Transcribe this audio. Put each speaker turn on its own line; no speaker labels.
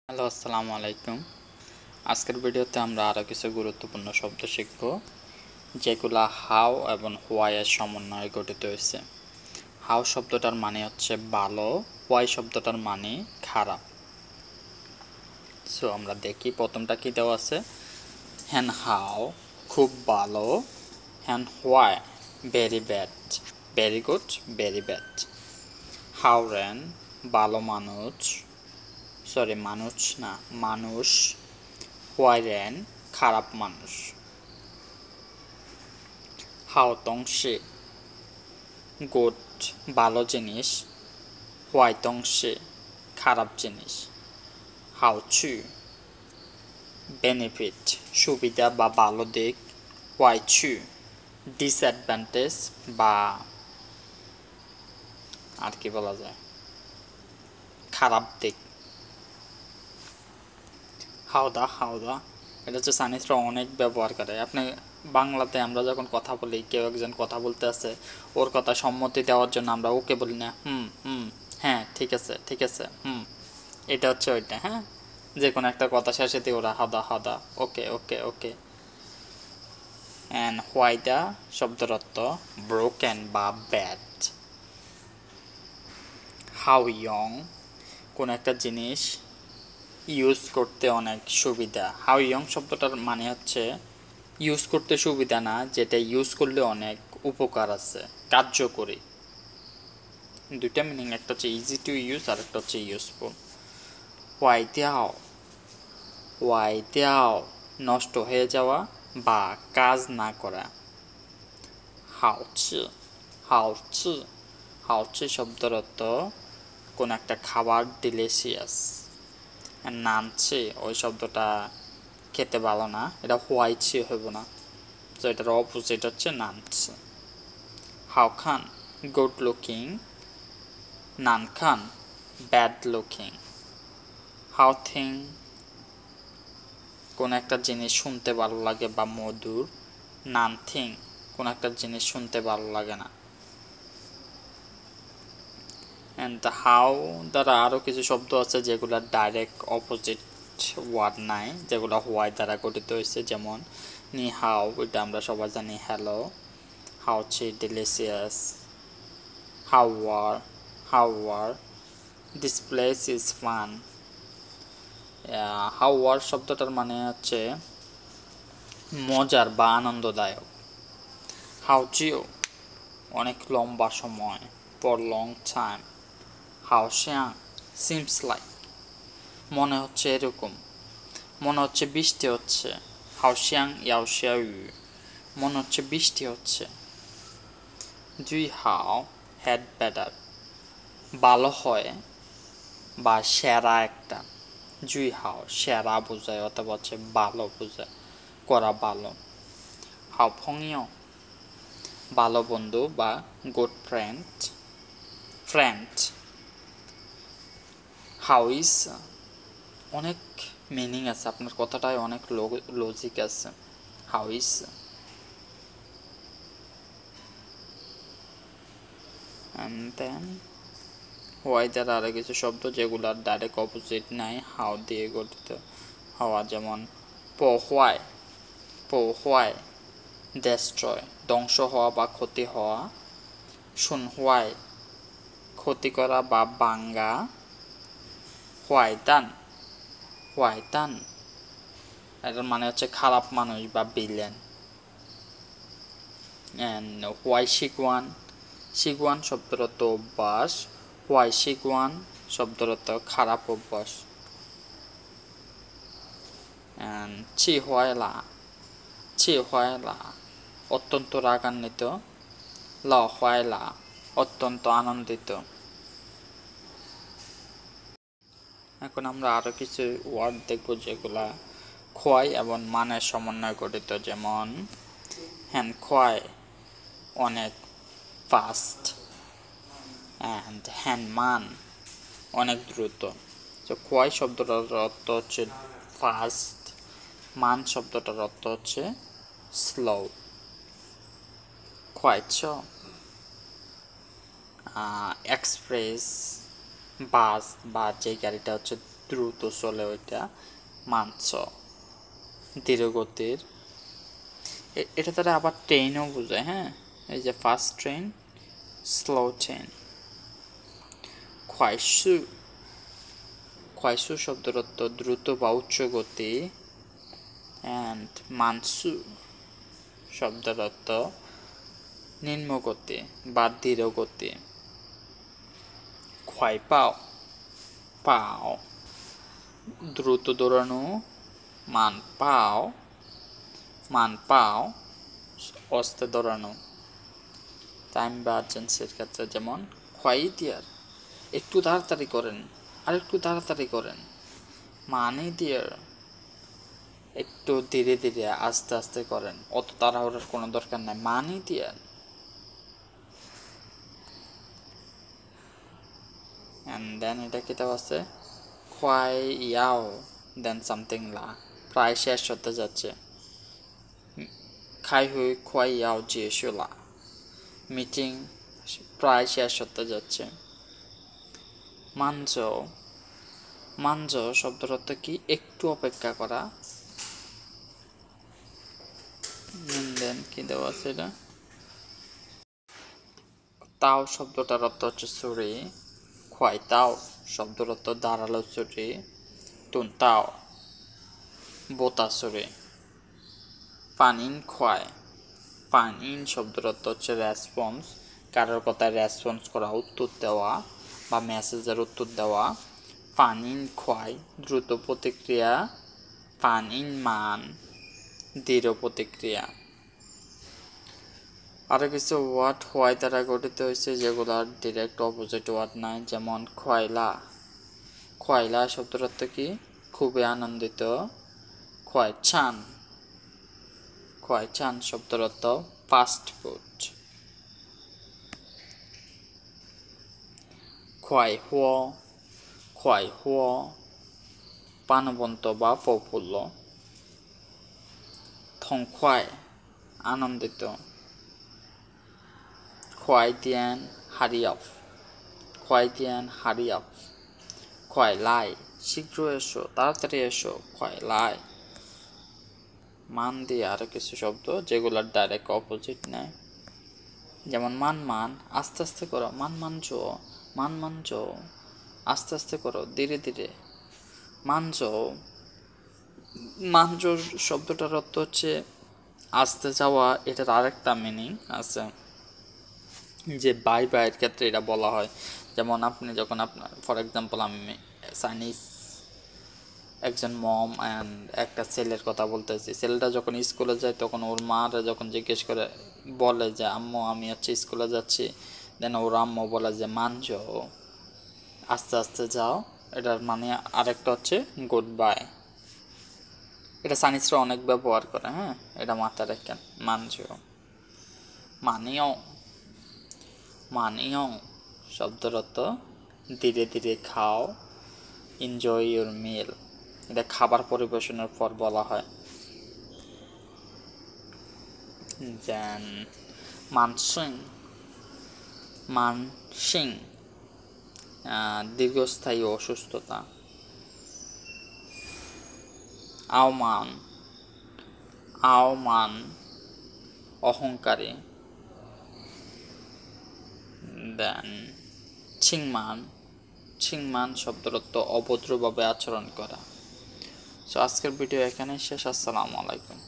Hello, আসসালামু আলাইকুম। আজকের ভিডিওতে আমরা আরও কিছু গুরুত্বপূর্ণ শব্দ শিখব যেগুলা হাউ এবং হোয়াই এর সমন্বয়ে গঠিত হয়েছে। হাউ শব্দটার মানে হচ্ছে ভালো, হোয়াই শব্দটার মানে খারাপ। সো আমরা দেখি প্রথমটা কি দেওয়া আছে। হ্যান হাউ খুব ভালো, হ্যান why very bad, very good, very bad. How রেন ভালো মানুষ, মানুষ। হোয়াইরেন খারাপ মানুষ। হাও তংশে গুড ভালো জিনিস, হোয়াই তংশে খারাপ জিনিস। হাও চু বেনিফিট সুবিধা বা ভালো দিক, হোয়াই চু ডিসঅ্যাডভান্টেজ বা আর কি বলা যায় খারাপ দিক। হাওদা এটা হচ্ছে চাইনিজরা অনেক ব্যবহার করে। আপনি বাংলাতে আমরা যখন কথা বলি, কেউ একজন কথা বলতে আছে, ওর কথা সম্মতি দেওয়ার জন্য আমরা ওকে বলি না, হ্যাঁ ঠিক আছে ঠিক আছে, এটা হচ্ছে ওইটা। হ্যাঁ, যে কোনো একটা কথা শেষে দিয়ে ওরা হাদা ওকে ওকে ওকে। অ্যান্ড হোয়াইদা শব্দের অর্থ ব্রোকেন বা ব্যাড। হাউ ইয়ং কোন একটা জিনিস ইউজ করতে অনেক সুবিধা। হাউ ইয়ং শব্দটার মানে হচ্ছে ইউজ করতে সুবিধা না, যেটা ইউজ করলে অনেক উপকার আছে, কার্যকরী। দুইটা মিনিং, একটা হচ্ছে ইজি টু ইউজ আর একটা হচ্ছে ইউজফুল। ওয়াই দেও নষ্ট হয়ে যাওয়া বা কাজ না করা। হাওচি হাওচি হাওচি শব্দের অর্থ কোন একটা খাবার ডিলিশিয়াস। নানছি ওই শব্দটা খেতে ভালো না, এটা হোয়াইছি হইব না, তো এটার অপোজিট হচ্ছে নানছি। হাউ খান গুড লুকিং, নান খান ব্যাড লুকিং। হাউ থিং কোন একটা জিনিস শুনতে ভালো লাগে বা মধুর, নান থিং কোন একটা জিনিস শুনতে ভালো লাগে না। অ্যান্ড হাউ দ্বারা আরও কিছু শব্দ আছে যেগুলো ডাইরেক্ট অপোজিট ওয়ার্ড নাই, যেগুলো হোয়াই দ্বারা গঠিত হয়েছে। যেমন নি হাউ, এটা আমরা সবাই জানি hello. How C delicious. How are this place is fun. How are শব্দটার মানে হচ্ছে মজার বা আনন্দদায়ক। হাউ জিও অনেক লম্বা সময়, for long time. How Xiang seems like মনে হচ্ছে এরকম, মনে হচ্ছে বৃষ্টি হচ্ছে। হাউ শিয়াং ইয়াও শিয়াও মনে হচ্ছে বৃষ্টি হচ্ছে। জুই হাও হ্যাড বেটার ভালো হয় বা সেরা একটা। জুই হাও সেরা বোঝায় অথবা হচ্ছে ভালো বোঝায়, করা ভালো। হাও ফংইও ভালো বন্ধু বা গুড ফ্রেন্ড। হাউ ইজ অনেক মিনিং আছে, আপনার কথাটায় অনেক লজিক আছে। How is. And then why দ্বারা আরও কিছু শব্দ যেগুলোর ডাইরেক্ট অপোজিট নাই, হাউ দিয়ে গঠিত হওয়া। যেমন পো হোয়াই ডেস্ট্রয় ধ্বংস হওয়া বা ক্ষতি হওয়া। শুন হোয়াই ক্ষতি করা বা বাঙ্গা। হোয়াইতান এটার মানে হচ্ছে খারাপ মানুষ বা ভিলেন। অ্যান্ড হোয়াই শিগুয়ান শব্দের অর্থ অভ্যাস। হোয়াই শিগুয়ান শব্দের অর্থ খারাপ অভ্যাস। অ্যান্ড চি হোয়াইলা অত্যন্ত রাগান্বিত। হোয়াইলা অত্যন্ত আনন্দিত। এখন আমরা আরও কিছু ওয়ার্ড দেখব যেগুলা খোয়াই এবং মানের সমন্বয়ে গঠিত। যেমন হ্যান খোয়াই অনেক ফাস্ট, অ্যান্ড হ্যান মান অনেক দ্রুত। তো খোয়াই শব্দটার অর্থ হচ্ছে ফাস্ট, মান শব্দটার অর্থ হচ্ছে স্লো। খোয়াইছ এক্সপ্রেস বাস বা যে গাড়িটা হচ্ছে দ্রুত চলে ওইটা মানস। ধীরগতির এটা তারা আবার ট্রেনও বোঝায়, হ্যাঁ, এই যে ফাস্ট ট্রেন, স্লো ট্রেন। খোয়াইশু, খোয়াইশু শব্দের অর্থ দ্রুত বা উচ্চ গতি, অ্যান্ড মানসু শব্দের অর্থ নিম্নগতি বা ধীরগতি। খোয়াই পাও, পাও দ্রুত দৌড়ানো, মান পাও, মান পাও অস্তে দৌড়ানো। টাইম বা আর্জেন্সির ক্ষেত্রে যেমন খোয়াই দিয়ার, একটু তাড়াতাড়ি করেন, আর একটু তাড়াতাড়ি করেন। মানে দিয়ার, একটু ধীরে ধীরে আস্তে আস্তে করেন, অত তাড়াহুড়োর কোনো দরকার নাই। মানে দিয়ার। অ্যান্ড দেন এটা কিতাব আছে খোয়াই ইয়াও দেন সামথিং লা, প্রায় শেষ হতে যাচ্ছে। খাই হুই খোয়াই ইয়াও জিয়েশুলা, মিটিং প্রায় শেষ হতে যাচ্ছে। মানজো, মানজো শব্দের অর্থ কি? একটু অপেক্ষা করা। দেন কি দেওয়া আছে এটা? তাও শব্দটার অর্থ হচ্ছে ছুরি। খোয়াই তাও শব্দের অর্থ ধারালো ছুরি। তুন তাও বোতা ছুরি। পানিন খোয়াই, পানিন শব্দের অর্থ হচ্ছে রেসপন্স, কারোর কথায় রেসপন্স করা, উত্তর দেওয়া বা মেসেজের উত্তর দেওয়া। পানিন খোয়াই দ্রুত প্রতিক্রিয়া। পানিন মান দৃঢ় প্রতিক্রিয়া। আরও কিছু ওয়ার্ড হোয়াই দ্বারা গঠিত হয়েছে যেগুলোর ডিরেক্ট অপোজিট ওয়ার্ড নাই, যেমন খোয়াইলা, খোয়াইলা শব্দের অর্থ কি? খুবই আনন্দিত। খোয়াই চান, খোয়াই চান শব্দের অর্থ ফাস্ট ফুড। খোয়াই হুয়, খোয়াই হুয় প্রাণবন্ত বা প্রফুল্ল। থংখোয়াই আনন্দিত। খোয়াই দিয়ান হারিয়াফ, খোয়াই দিয়ান হারিয়াফ। খোয়াই লাই শীঘ্র এসো, তাড়াতাড়ি এসো। খোয়াই লাই। মান দিয়ে আরও কিছু শব্দ যেগুলোর ডাইরেক্ট অপোজিট নেয়, যেমন মান মান আস্তে আস্তে করো, মান মানজো, মান মানজো আস্তে আস্তে করো, ধীরে ধীরে। মানজো, মানজো শব্দটার অর্থ হচ্ছে আসতে যাওয়া। এটার আরেকটা মিনিং আছে, যে বাই বাইয়ের ক্ষেত্রে এটা বলা হয়। যেমন আপনি যখন আপনার ফর এক্সাম্পল আমি চাইনিজ একজন মম অ্যান্ড একটা ছেলের কথা বলতেছি, ছেলেটা যখন স্কুলে যায় তখন ওর মারা যখন জিজ্ঞেস করে বলে যে আম্মু আমি হচ্ছে স্কুলে যাচ্ছি, দেন ওর আম্মু বলে যে মানজো আস্তে আস্তে যাও। এটার মানে আরেকটা হচ্ছে গুড বাই। এটা চাইনিজরা অনেক ব্যবহার করে, হ্যাঁ, এটা মাথায় রাখেন। মানজো। মানিও, মানিও শব্দের অর্থ ধীরে ধীরে খাও। এনজয় ইউর মিল, এটা খাবার পরিবেশনের পর বলা হয়। দেন মানসিং, মানসিং দীর্ঘস্থায়ী অসুস্থতা। আওমান, আওমান অহংকারী। দেন ছিংমান, ছিংমান শব্দের অর্থ অভদ্রভাবে আচরণ করা। সো আজকের ভিডিও এখানেই শেষ। আসসালামু আলাইকুম।